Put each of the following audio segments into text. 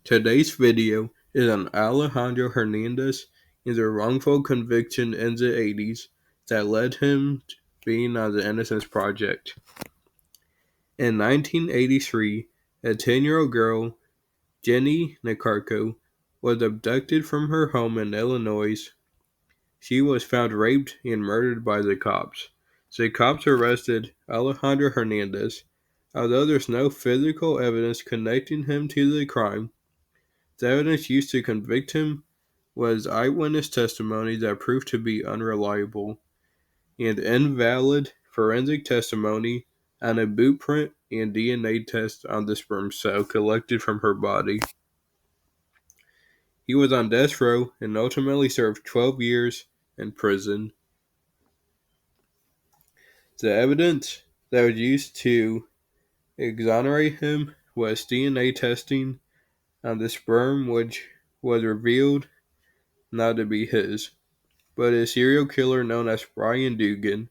Today's video is on Alejandro Hernandez and the wrongful conviction in the 80s that led him to being on the Innocence Project. In 1983, a 10-year-old girl, Jenny Nicarco, was abducted from her home in Illinois. She was found raped and murdered by the cops. The cops arrested Alejandro Hernandez. Although there's no physical evidence connecting him to the crime, the evidence used to convict him was eyewitness testimony that proved to be unreliable, and invalid forensic testimony and a boot print and DNA test on the sperm cell collected from her body. He was on death row and ultimately served 12 years in prison. The evidence that was used to exonerate him was DNA testing on the sperm, which was revealed not to be his, but a serial killer known as Brian Dugan.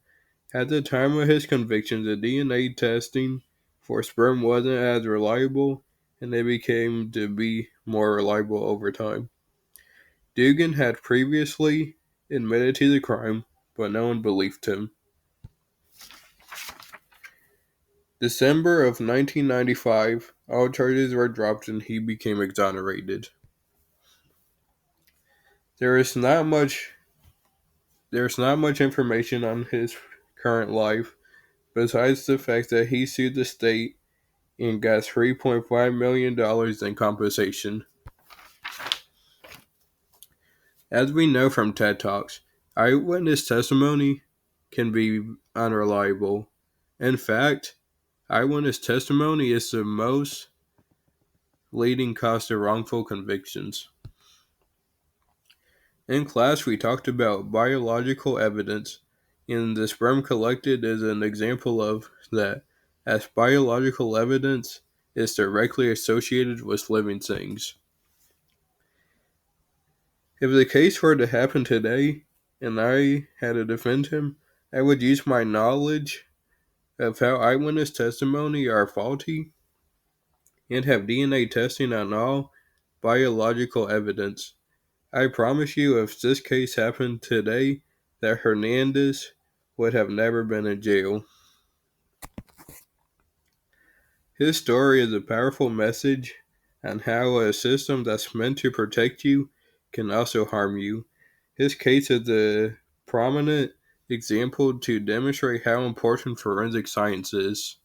At the time of his conviction, the DNA testing for sperm wasn't as reliable, and it became to be more reliable over time. Dugan had previously admitted to the crime, but no one believed him. December of 1995, all charges were dropped and he became exonerated. There's not much information on his current life, besides the fact that he sued the state and got $3.5 million in compensation. As we know from TED Talks, eyewitness testimony can be unreliable. In fact, eyewitness testimony is the most leading cause to wrongful convictions. In class, we talked about biological evidence, and the sperm collected is an example of that, as biological evidence is directly associated with living things. If the case were to happen today, and I had to defend him, I would use my knowledge of how eyewitness testimony are faulty and have DNA testing on all biological evidence. I promise you, if this case happened today, that Hernandez would have never been in jail. His story is a powerful message on how a system that's meant to protect you can also harm you. His case is a prominent example to demonstrate how important forensic science is.